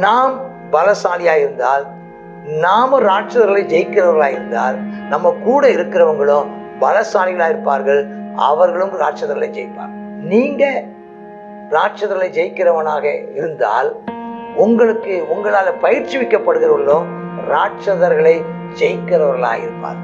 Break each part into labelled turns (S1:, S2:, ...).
S1: நாம் பலசாலியா இருந்தால், நாம ராட்சதர்களை ஜெயிக்கிறவர்களா இருந்தால், நம்ம கூட இருக்கிறவங்களும் பலசாலிகளா இருப்பார்கள், அவர்களும் ராட்சதர்களை ஜெயிப்பார். நீங்க ராட்சதர்களை ஜெயிக்கிறவனாக இருந்தால், உங்களால பயிற்சிவிக்கப்படுகிறவர்களும் ராட்சதர்களை ஜெயிக்கிறவர்களாக இருப்பார்.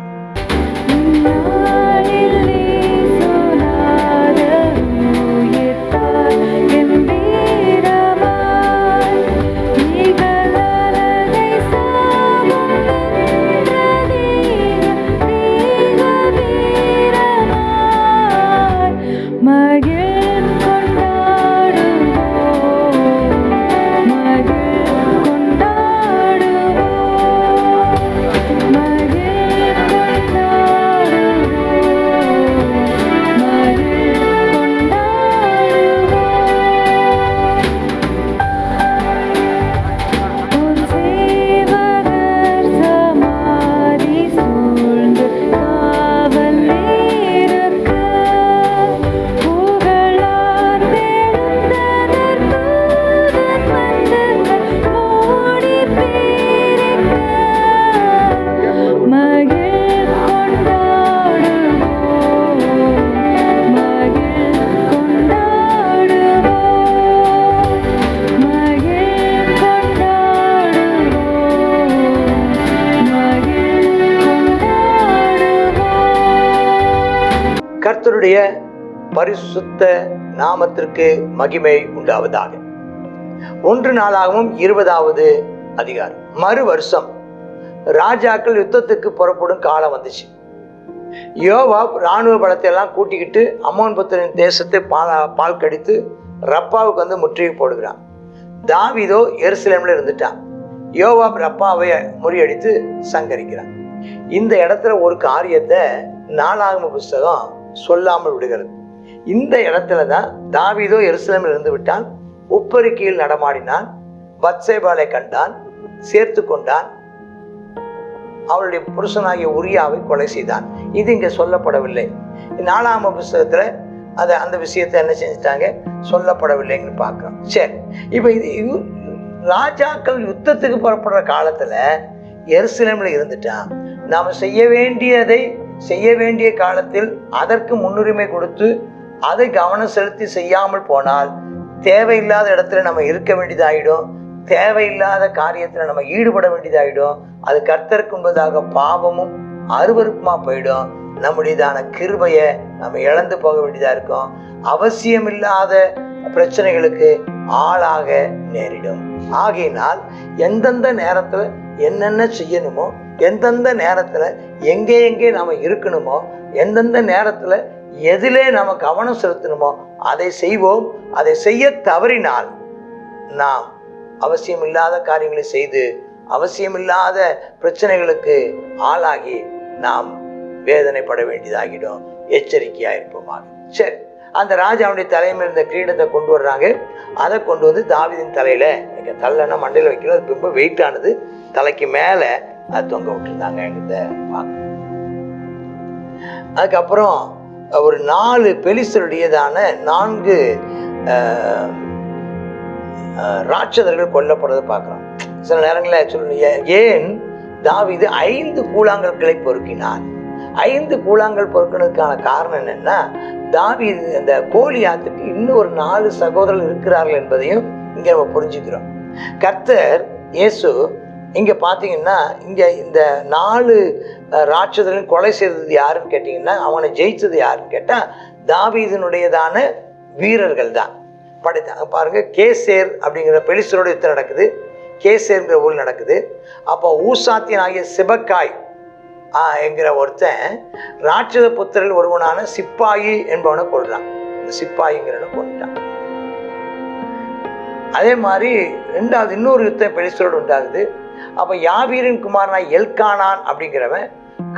S1: கர்த்தருடைய பரிசுத்த நாமத்திற்கு மகிமை உண்டாவதாக. 1 நாளாகவும் 20வது அதிகாரம். மறு வருஷம் ராஜாக்கள் யுத்தத்துக்கு புறப்படும் காலம் வந்துச்சு. யோவாப் இராணுவ பலத்தை எல்லாம் கூட்டிக்கிட்டு அம்மோன் புத்திரன் தேசத்தை பால் கடித்து ரப்பாவுக்கு வந்து முற்றுகை போடுகிறான். தாவீதோ எருசலேம்ல இருந்துட்டான். யோவாப் ரப்பாவை முறியடித்து சங்கரிக்கிறான். இந்த இடத்துல ஒரு காரியத்தை நாளாகம புஸ்தகம் சொல்லாமல் விடுகிறது. இந்த இடத்துல தான் தாவீதோ எருசலேமில் இருந்து விட்டான், உப்பரிக்கையில் நடமாடினான், பத்சேபாலை கண்டான், சேர்த்து கொண்டான், அவளுடைய புருஷனாகிய உரியாவை கொலை செய்தான். இது இங்க சொல்லப்படவில்லை. நாலாகம புஸ்தகத்துல அந்த விஷயத்தை என்ன செஞ்சிட்டாங்க, சொல்லப்படவில்லைன்னு பார்க்கிறோம். சரி, இப்ப இது ராஜாக்கள் யுத்தத்துக்கு புறப்படுற காலத்துல எருசலேம்ல இருந்துட்டான். நாம செய்ய வேண்டிய காலத்தில் அதற்கு முன்னுரிமை கொடுத்து அதை கவனம் செலுத்தி செய்யாமல் போனால் தேவையில்லாத இடத்துல நம்ம இருக்க வேண்டியதாயிடும், தேவையில்லாத காரியத்துல நம்ம ஈடுபட வேண்டியதாயிடும். அது கர்த்தருக்கு முன்பதாக பாவமும் அருவருப்புமா போயிடும். நம்முடையதான கிருபையை நம்ம இழந்து போக வேண்டியதா இருக்கும். அவசியமில்லாத பிரச்சனைகளுக்கு ஆளாக நேரிடும். ஆகையினால் எந்தெந்த நேரத்துல என்னென்ன செய்யணுமோ, எந்தெந்த நேரத்துல எங்கே நாம இருக்கணுமோ, எந்தெந்த நேரத்துல எதிலே நாம கவனம் செலுத்தணுமோ அதை செய்வோம். அதை செய்ய தவறினால் நாம் அவசியமில்லாத காரியங்களை செய்து அவசியமில்லாத பிரச்சனைகளுக்கு ஆளாகி நாம் வேதனைப்பட வேண்டியதாகிடும். எச்சரிக்கையா இருப்போமாக. சரி, அந்த ராஜாவுடைய தலைமையில் இருந்த கிரீடத்தை கொண்டு வர்றாங்க. அதை கொண்டு வந்து தாவீதின் தலையில தலைன்னா மண்டையில வைக்கிறது, அது ரொம்ப வெயிட்டானது, தலைக்கு மேல அது தொங்க விட்டுருந்தாங்க. அதுக்கப்புறம் ஒரு 4 பெலிஸ்தருடையதான 4 ராட்சதர்கள் கொல்லப்படுறதை பார்க்கலாம். சில நேரங்களில் சொல்லுங்க, ஏன் தாவீது 5 கூழாங்கற்களை பொறுக்கினார்? 5 கூழாங்கல் பொறுக்கினதுக்கான காரணம் என்னன்னா, தாவீது அந்த கோலியாத்துக்கு இன்னும் ஒரு 4 சகோதரர்கள் இருக்கிறார்கள் என்பதையும் இங்க நம்ம புரிஞ்சுக்கிறோம். கர்த்தர் இயேசு இங்க பாத்தீங்கன்னா, இங்க இந்த 4 ராட்சதர்களையும் கொலை செய்தது யாருன்னு கேட்டீங்கன்னா, அவனை ஜெயிச்சது யாருன்னு கேட்டா தாவீதினுடையதான வீரர்கள் தான் படைத்தாங்க. பாருங்க, கேசேர் அப்படிங்கிற பெலிஸ்தரோட யுத்தம் நடக்குது, கேசேர்ங்கிற ஊர் நடக்குது. அப்போ ஊசாத்தியன் ஆகிய சிபக்காய் என்கிற ஒருத்தன் ராட்சத புத்திரர்கள் ஒருவனான சிப்பாயி என்பவனை கொள்றான். இந்த சிப்பாயிங்கிறவனை கொண்டுட்டான். அதே மாதிரி 2வது இன்னொரு யுத்தம் பெலிஸ்தரோடு உண்டாகுது. அப்ப யாவீரின் குமாரனாய் எல்கானான் அப்படிங்கிறவன்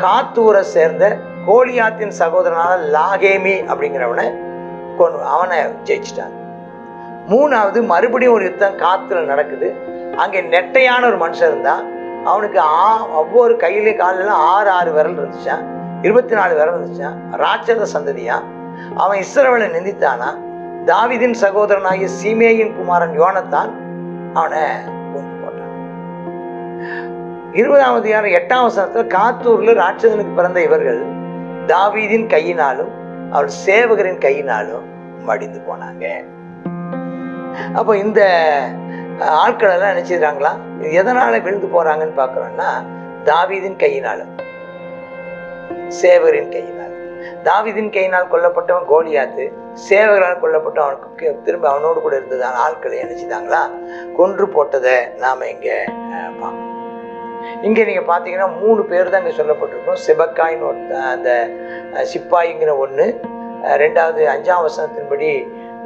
S1: காத்தூரை சேர்ந்த கோலியாத்தின் சகோதரனான லாகேமி அப்படிங்கிறவனை அவனை ஜெயிச்சிட்டான். 3வது மறுபடியும் ஒரு யுத்தம் காத்துல நடக்குது. அங்கே நெட்டையான ஒரு மனுஷன் இருந்தான். அவனுக்கு ஒவ்வொரு கையிலேயும் காலிலாம் 6 விரல் இருந்துச்சான், 24 விரல் இருந்துச்சான். ராட்சத சந்ததியா. அவன் இஸ்ரவேலை நிந்தித்தானா. தாவீதின் சகோதரனாகிய சீமேயின் குமாரன் யோனத்தான் அவனை கொண்டு 20ஆம் அதிகாரம் 8ஆம் வசனத்தில் காத்தூர்ல ராட்சதனுக்கு பிறந்த இவர்கள் தாவீதின் கையினாலும் அவர் சேவகரின் கையினாலும் மடிந்து போனாங்க. அப்போ இந்த ஆட்கள் எல்லாம் நினைச்சிருக்காங்களா? எதனால விழுந்து போறாங்கன்னு பாக்குறோம்னா, தாவீதின் கையினாலும் சேவகரின் கையினால். தாவீதின் கையினால் கொல்லப்பட்டவன் கோலியாத்து, சேவகரால் கொல்லப்பட்ட அவனுக்கு திரும்ப அவனோடு கூட இருந்ததான ஆட்களை நினைச்சுதாங்களா கொன்று போட்டதை நாம இங்க பார்க்கணும். இங்க நீங்க பாத்தீங்கன்னா 3 பேர் தான் இங்க சொல்லப்பட்டிருக்கோம். செபக்காயின்னு அந்த சிப்பாய்ங்கிற ஒண்ணு, 2வது 5ஆம் வசனத்தின்படி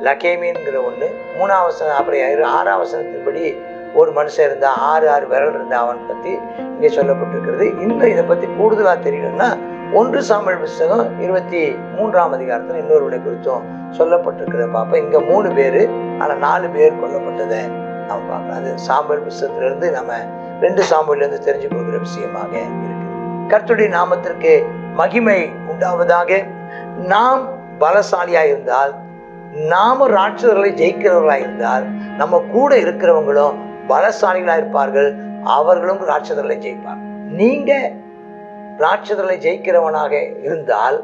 S1: லகேமின்கிற ஒண்ணு, 3ஆம் வசனம், அப்புறம் 6ஆம் வசனத்தின்படி ஒரு மனுஷன் இருந்தா 6 விரல் இருந்தா அவன் பத்தி இங்க சொல்லப்பட்டிருக்கிறது. இன்னும் இதை பத்தி கூடுதலா தெரியணும்னா 1 சாமுவேல் புத்தகம் 23ஆம் அதிகாரத்துல இன்னொருவனை குறித்தும் சொல்லப்பட்டிருக்கிறத பார்ப்போம். இங்க 3 பேரு, ஆனா 4 பேர் கொல்லப்பட்டதை நம்ம பார்க்கலாம். அது சாமுவேல் புத்தகத்துல இருந்து நம்ம 2 சாமுவேல்ல இருந்து தெரிஞ்சு கொடுக்கிற விஷயமாக இருக்கு. கர்த்தருடைய நாமத்திற்கு மகிமை உண்டாவதாக. நாம் பலசாலியா இருந்தால், நாம ராட்சதர்களை ஜெயிக்கிறவர்களா இருந்தால், நம்ம கூட இருக்கிறவங்களும் பலசாலிகளா இருப்பார்கள், அவர்களும் ராட்சதர்களை ஜெயிப்பார்கள். நீங்க ராட்சதர்களை ஜெயிக்கிறவனாக இருந்தால்,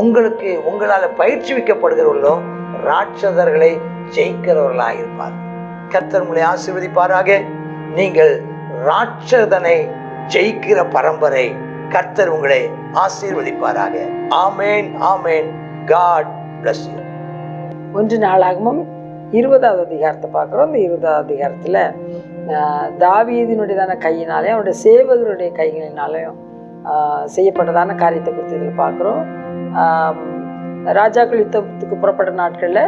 S1: உங்களுக்கு உங்களால பயிற்சிவிக்கப்படுகிறவர்களும் ராட்சதர்களை ஜெயிக்கிறவர்களாக இருப்பார்கள். கர்த்தர் உங்களை ஆசீர்வதிப்பாராக. நீங்கள் ராட்சதனை ஜெயிக்கிற பரம்பரை. கர்த்தர் உங்களை ஆசீர்வதிப்பாராக. ஆமேன், ஆமேன். God bless you.
S2: 1 நாளாகமும் 20வது அதிகாரத்தை பார்க்குறோம். இந்த 20வது அதிகாரத்தில் தாவீதினுடையதான கையினாலே அவருடைய சேவகருடைய கைகளினாலையும் செய்யப்பட்டதான காரியத்தை குறித்து இதில் பார்க்குறோம். ராஜாக்கள் யுத்தத்துக்கு புறப்பட்ட நாட்களில்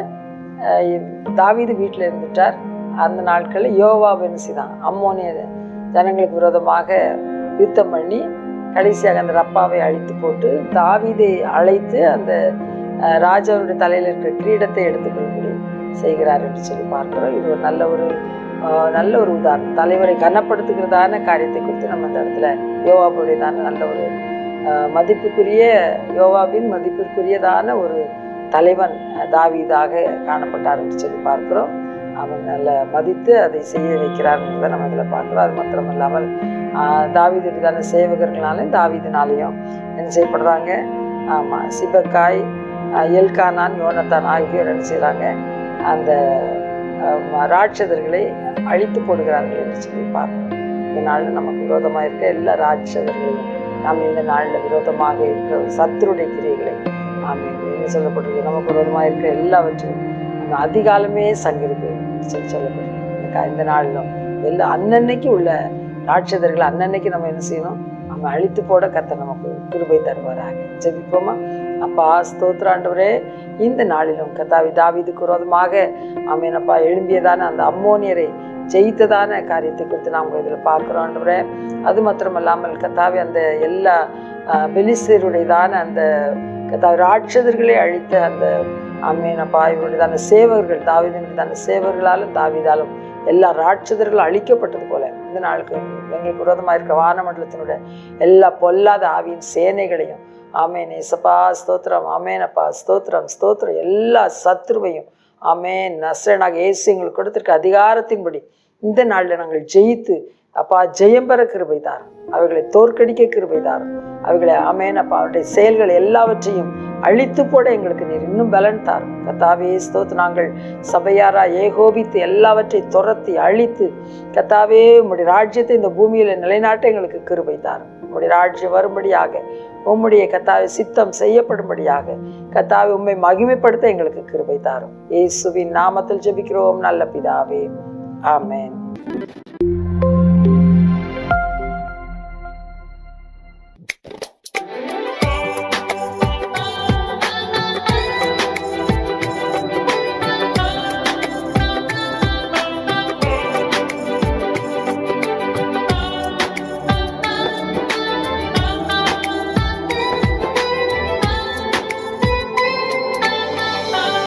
S2: தாவீது வீட்டில் இருந்துட்டார். அந்த நாட்களில் யோவாப் என்ன செய்தான், அம்மோனிய ஜனங்களுக்கு விரோதமாக யுத்தம் பண்ணி கடைசியாக அந்த ரப்பாவை அழித்து போட்டு தாவீதை அழைத்து அந்த ராஜாவுடைய தலையில் இருக்கிற கிரீடத்தை எடுத்துக்கொள்ளும்படி செய்கிறார் என்று சொல்லி பார்க்கிறோம். இது ஒரு நல்ல ஒரு உதாரணம். தலைவரை கனப்படுத்துகிறதான காரியத்தை குறித்து நம்ம இந்த இடத்துல யோவாபுடையதான நல்ல ஒரு மதிப்புக்குரிய, யோவாபின் மதிப்பிற்குரியதான ஒரு தலைவன் தாவீதாக காணப்பட்டார் என்று சொல்லி பார்க்கிறோம். அவன் நல்ல மதித்து அதை செய்ய வைக்கிறார்ன்றதை நம்ம இதில் பார்க்குறோம். அது மாத்திரம் இல்லாமல் தாவீதுடையதான சேவகர்களாலையும் தாவீதினாலையும் என்ன செய்யப்படுறாங்க? ஆமாம், சிபக்காய், எல்கானான், யோனத்தான் ஆகியோர் என்ன செய்கிறாங்க? அந்த ராட்சதர்களை அழித்து போடுகிறார்கள் என்று சொல்லி பார்க்கிறோம். இந்த நாளில் நமக்கு விரோதமாக இருக்க எல்லா ராட்சதர்களையும் நாம் இந்த நாளில் விரோதமாக இருக்கிற சத்துருடைய கிரியைகளை என்ன சொல்லப்பட்டிருக்கு? நமக்கு விரோதமாக இருக்கிற எல்லாவற்றையும் நம்ம அதிகாலமே சங்கிருக்கு சொல்லப்பட்டிருக்கு. இந்த நாளிலும் எல்லா அன்னன்னைக்கு உள்ள ராட்சதர்களை அன்னன்னைக்கு நம்ம என்ன செய்யணும்? நம்ம அழித்து போட கர்த்தர் நமக்கு கிருபை தருவாராக. ஜெபிப்போமா? அப்பா, ஸ்தோத்திராண்டவரே, இந்த நாளிலும் கர்த்தாவே தாவீதுக்கு விரோதமாக ஆமெனப்பா எழும்பியதான அந்த அம்மோனியரை ஜெயித்ததான காரியத்தை குறித்து நாம் இதில் பார்க்குறோம் ஆண்டவரே. அது மாத்திரமல்லாமல் கர்த்தாவே அந்த எல்லா பெலிஸ்தருடையதான அந்த கர்த்தாவே ராட்சதர்களை அழித்த அந்த ஆமெனப்பா இவருடையதான சேவகர்கள், தாவீதினுடையதான சேவகர்களாலும் தாவீதாலும் எல்லா ராட்சதர்களும் அழிக்கப்பட்டது போல இந்த நாளுக்கு எங்களுக்கு விரோதமாக இருக்க வானமண்டலத்தினுடைய எல்லா பொல்லாத ஆவியின் சேனைகளையும் ஆமேன் ஏசப்பா ஸ்தோத்திரம், ஆமேனப்பா ஸ்தோத்திரம் ஸ்தோத்திரம், எல்லா சத்ருவையும் ஆமேன் நஸ்ரேனாக இயேசு எங்களுக்கு கொடுத்திருக்க அதிகாரத்தின்படி இந்த நாளில் நாங்கள் ஜெயித்து அப்பா ஜெயம் பெற கிருபை தாரும், அவைகளை தோற்கடிக்க கிருபை தாரும், அவைகளை ஆமேனப்பா அவருடைய செயல்கள் எல்லாவற்றையும் அழித்து போட எங்களுக்கு நீர் இன்னும் பலன் தாரும். கர்த்தாவே ஸ்தோத்திரம், நாங்கள் சபையாரா ஏகோபித்து எல்லாவற்றை துரத்தி அழித்து கர்த்தாவே உம்முடைய ராஜ்யத்தை இந்த பூமியில நிலைநாட்ட எங்களுக்கு கிருபை தாரும். உம்முடைய ராஜ்யம் வரும்படியாக, உம்முடைய கர்த்தாவே சித்தம் செய்யப்படும்படியாக கர்த்தாவே உம்மை மகிமைப்படுத்த எங்களுக்கு கிருபை தாரும். இயேசுவின் நாமத்தில் ஜெபிக்கிறோம் நல்ல பிதாவே, ஆமென்.